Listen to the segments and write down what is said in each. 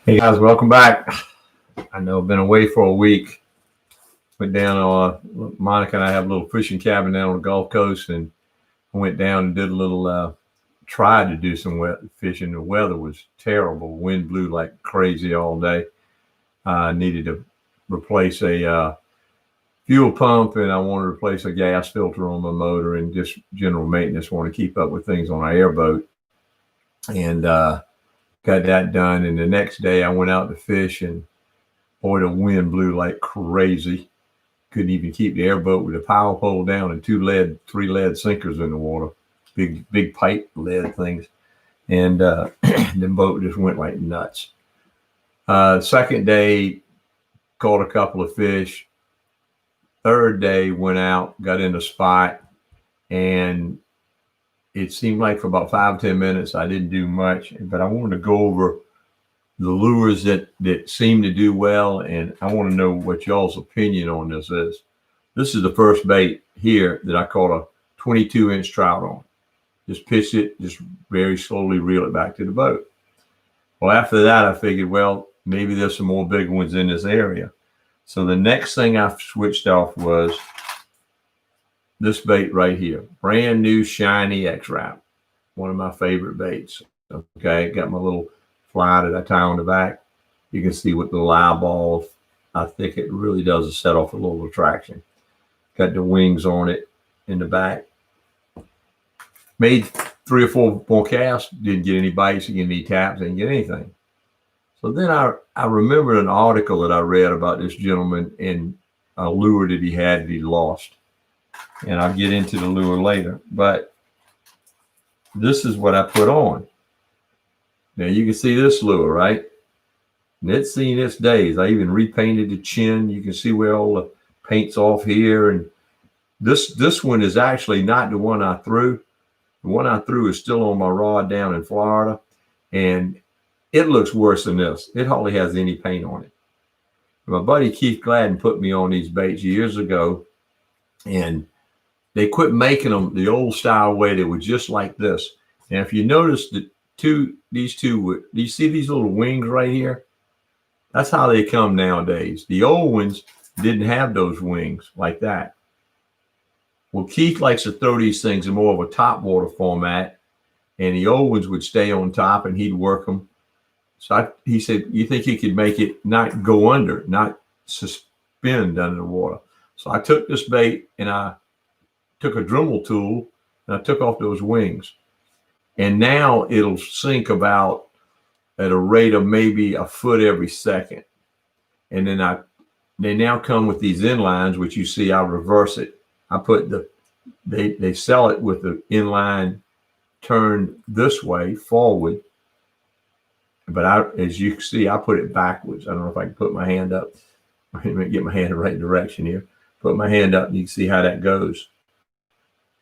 Hey guys, welcome back. I know I've been away for a week. Went down Monica and I have a little fishing cabin down on the Gulf Coast, and I went down and did a little, tried to do some fishing. The weather was terrible. Wind blew like crazy all day. I needed to replace a fuel pump, and I wanted to replace a gas filter on my motor, and just general maintenance. Want to keep up with things on our airboat. And got that done. And the next day I went out to fish, and boy, the wind blew like crazy. Couldn't even keep the airboat with a power pole down and three lead sinkers in the water, big pipe lead things. And the boat just went like nuts. Second day, caught a couple of fish. Third day, went out, got in a spot, and it seemed like for about 5-10 minutes, I didn't do much, but I wanted to go over the lures that seem to do well. And I want to know what y'all's opinion on this is. This is the first bait here that I caught a 22-inch trout on. Just pitch it, just very slowly reel it back to the boat. Well, after that, I figured, well, maybe there's some more big ones in this area. So the next thing I switched off was this bait right here, brand new shiny X-Wrap, one of my favorite baits. Okay, got my little fly that I tie on the back. You can see with the little eyeballs, I think it really does set off a little attraction. Got the wings on it in the back. Made 3 or 4 more casts, didn't get any bites, didn't get any taps, didn't get anything. So then I remembered an article that I read about this gentleman and a lure that he had that he lost. And I'll get into the lure later, but this is what I put on. Now you can see this lure, right? And it's seen its days. I even repainted the chin. You can see where all the paint's off here. And this one is actually not the one I threw. The one I threw is still on my rod down in Florida, and it looks worse than this. It hardly has any paint on it. My buddy Keith Gladden put me on these baits years ago, and they quit making them the old style way. They were just like this. And if you notice you see these little wings right here? That's how they come nowadays. The old ones didn't have those wings like that. Well, Keith likes to throw these things in more of a top water format, and the old ones would stay on top and he'd work them. So he said, you think he could make it not go under, not suspend under the water? So I took this bait and I took a Dremel tool and I took off those wings, and now it'll sink about at a rate of maybe a foot every second. And then they now come with these inlines, which you see I reverse it. I put they sell it with the inline turned this way forward, but as you can see, I put it backwards. I don't know if I can put my hand up. Let me get my hand in the right direction here. Put my hand up and you can see how that goes.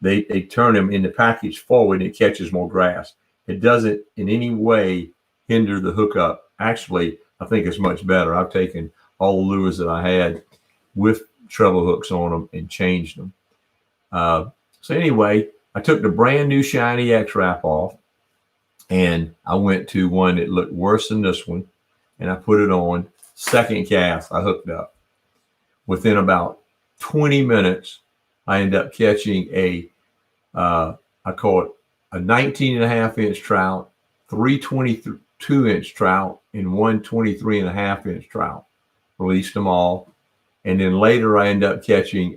They turn them in the package forward and it catches more grass. It doesn't in any way hinder the hookup. Actually, I think it's much better. I've taken all the lures that I had with treble hooks on them and changed them. So anyway, I took the brand new shiny X-Wrap off, and I went to one that looked worse than this one, and I put it on. Second cast, I hooked up. Within about 20 minutes, I ended up catching I caught a 19.5-inch trout, 3 22-inch trout, and 1 23.5-inch trout. Released them all. And then later I ended up catching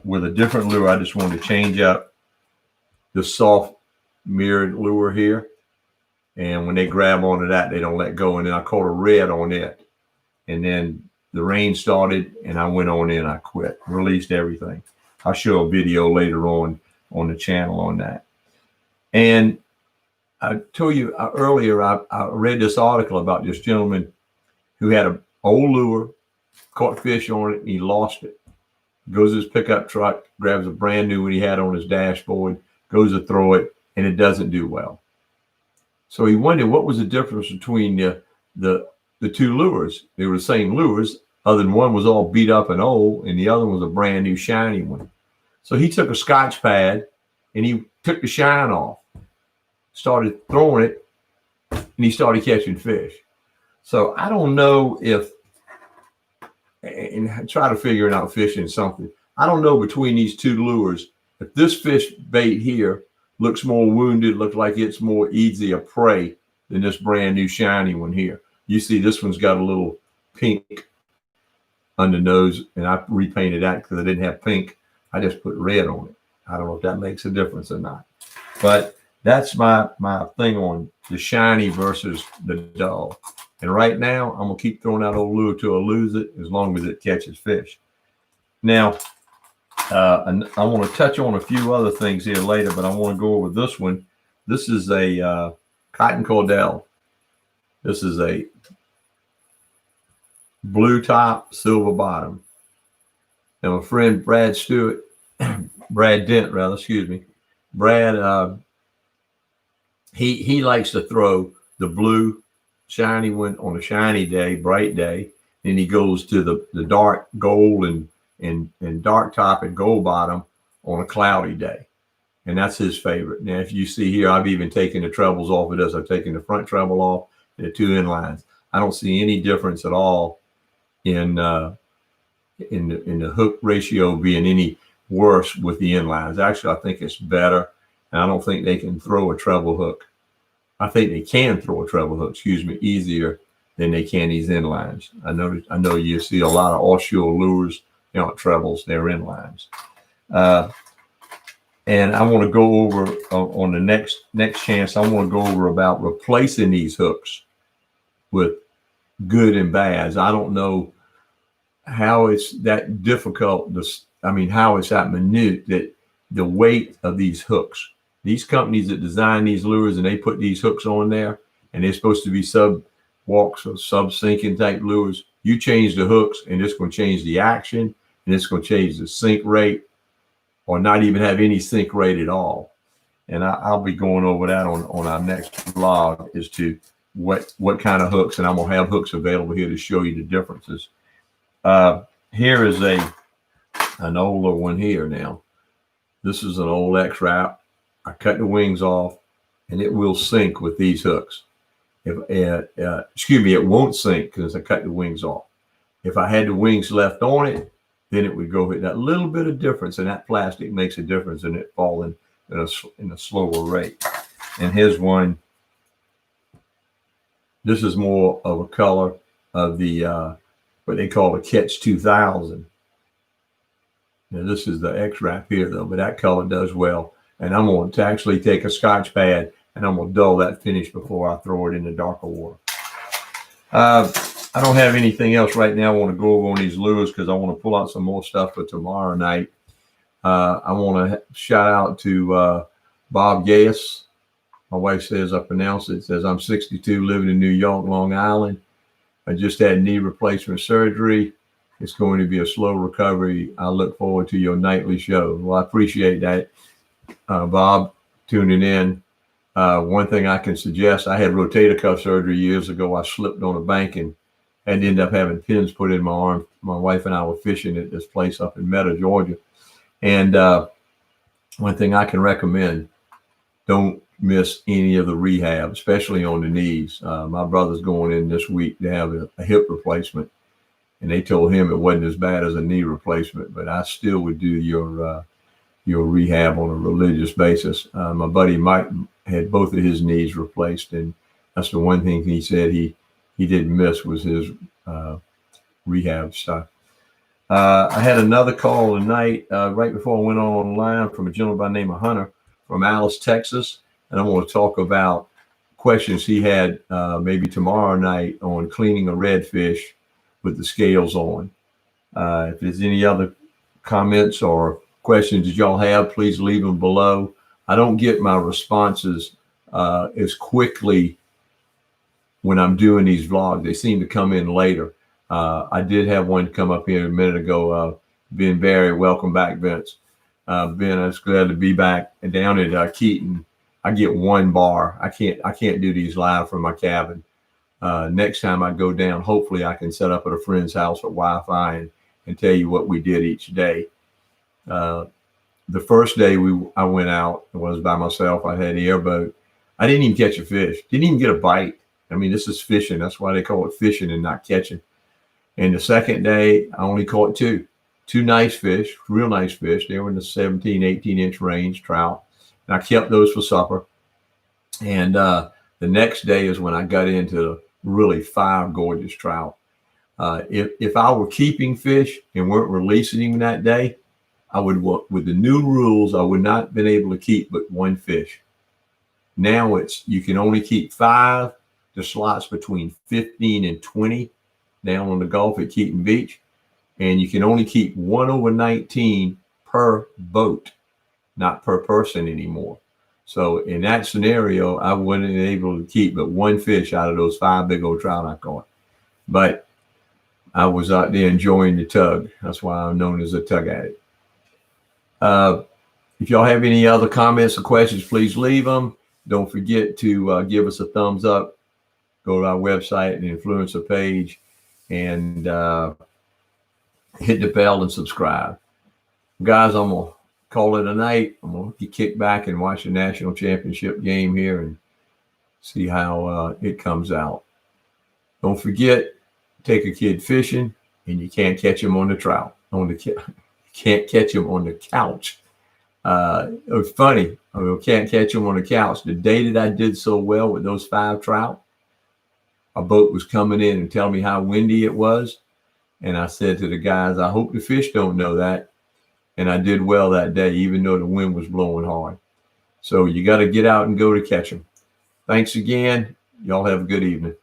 with a different lure. I just wanted to change up the soft mirrored lure here. And when they grab onto that, they don't let go. And then I caught a red on it. And then the rain started and I went on in. I quit, released everything. I'll show a video later on the channel on that. And I told you earlier, I read this article about this gentleman who had an old lure, caught fish on it, and he lost it. Goes to his pickup truck, grabs a brand new one he had on his dashboard, goes to throw it, and it doesn't do well. So he wondered what was the difference between the two lures. They were the same lures, other than one was all beat up and old, and the other one was a brand new shiny one. So he took a Scotch pad and he took the shine off, started throwing it, and he started catching fish. So I don't know if, and try to figure it out fishing something. I don't know between these two lures if this fish bait here looks more wounded, looks like it's more easy a prey than this brand new shiny one here. You see, this one's got a little pink on the nose, and I repainted that because I didn't have pink. I just put red on it. I don't know if that makes a difference or not, but that's my thing on the shiny versus the dull. And right now, I'm gonna keep throwing that old lure till I lose it, as long as it catches fish. Now, and I want to touch on a few other things here later, but I want to go over this one. This is a cotton cordell. This is a blue top, silver bottom. And my friend Brad Stewart, Brad Dent, rather, excuse me, Brad, he likes to throw the blue shiny one on a shiny day, bright day. Then he goes to the dark gold and dark top and gold bottom on a cloudy day. And that's his favorite. Now, if you see here, I've even taken the trebles off of this. I've taken the front treble off and the two inlines. I don't see any difference at all in the hook ratio being any worse with the inlines. Actually, I think it's better. And I don't think they can throw a treble hook. I think they can throw a treble hook, excuse me, easier than they can these inlines. I know you see a lot of offshore lures, you know, trebles, they're inlines. And I want to go over on the next chance. I want to go over about replacing these hooks with good and bads. I don't know how it's that difficult. How it's that minute, that the weight of these hooks. These companies that design these lures and they put these hooks on there, and they're supposed to be sub-walks or sub-sinking type lures. You change the hooks, and it's going to change the action, and it's going to change the sink rate, or not even have any sink rate at all. And I'll be going over that on our next vlog as to what kind of hooks, and I'm going to have hooks available here to show you the differences. Here is an older one here now. This is an old X-Wrap. I cut the wings off, and it will sink with these hooks. It won't sink because I cut the wings off. If I had the wings left on it, then it would go hit that little bit of difference, and that plastic makes a difference in it falling in a slower rate. And here's one. This is more of a color of the what they call a Catch 2000. Now this is the X-Wrap here though, but that color does well. And I'm going to actually take a Scotch pad and I'm going to dull that finish before I throw it in the darker water. I don't have anything else right now. I want to go over on these lures because I want to pull out some more stuff for tomorrow night. I want to shout out to Bob Gaius. My wife says I pronounce it. It says, I'm 62, living in New York, Long Island. I just had knee replacement surgery. It's going to be a slow recovery. I look forward to your nightly show. Well, I appreciate that, Bob, tuning in. One thing I can suggest, I had rotator cuff surgery years ago. I slipped on a bank and ended up having pins put in my arm. My wife and I were fishing at this place up in Meta, Georgia. And one thing I can recommend, don't miss any of the rehab, especially on the knees. My brother's going in this week to have a hip replacement. And they told him it wasn't as bad as a knee replacement, but I still would do your rehab on a religious basis. My buddy Mike had both of his knees replaced, and that's the one thing he said he didn't miss was his rehab stuff. I had another call tonight right before I went online from a gentleman by the name of Hunter from Alice, Texas, and I want to talk about questions he had maybe tomorrow night on cleaning a redfish with the scales on. If there's any other comments or questions that y'all have, please leave them below. I don't get my responses as quickly when I'm doing these vlogs. They seem to come in later. I did have one come up here a minute ago. Ben Barry, welcome back, Vince. Ben, I was glad to be back. And down at Keaton, I get one bar. I can't do these live from my cabin. Next time I go down, hopefully I can set up at a friend's house with Wi-Fi and tell you what we did each day. The first day I went out, I was by myself. I had the airboat. I didn't even catch a fish. Didn't even get a bite. I mean, this is fishing. That's why they call it fishing and not catching. And the second day, I only caught two nice fish, real nice fish. They were in the 17, 18-inch range, trout. And I kept those for supper. And the next day is when I got into really 5 gorgeous trout. If I were keeping fish and weren't releasing them that day, I would, with the new rules, I would not have been able to keep but 1 fish. Now you can only keep 5. The slots between 15 and 20 down on the Gulf at Keaton Beach. And you can only keep 1 over 19 per boat, not per person anymore. So in that scenario, I wouldn't have been able to keep but 1 fish out of those 5 big old trout I caught. But I was out there enjoying the tug. That's why I'm known as a tug addict. If y'all have any other comments or questions, please leave them. Don't forget to give us a thumbs up. Go to our website and influencer page and hit the bell and subscribe. Guys, I'm going to call it a night. I'm going to kick back and watch the national championship game here and see how it comes out. Don't forget, take a kid fishing and you can't catch him on the trout. Can't catch him on the couch. It was funny. Can't catch him on the couch. The day that I did so well with those 5 trout, a boat was coming in and telling me how windy it was. And I said to the guys, I hope the fish don't know that. And I did well that day, even though the wind was blowing hard. So you got to get out and go to catch them. Thanks again. Y'all have a good evening.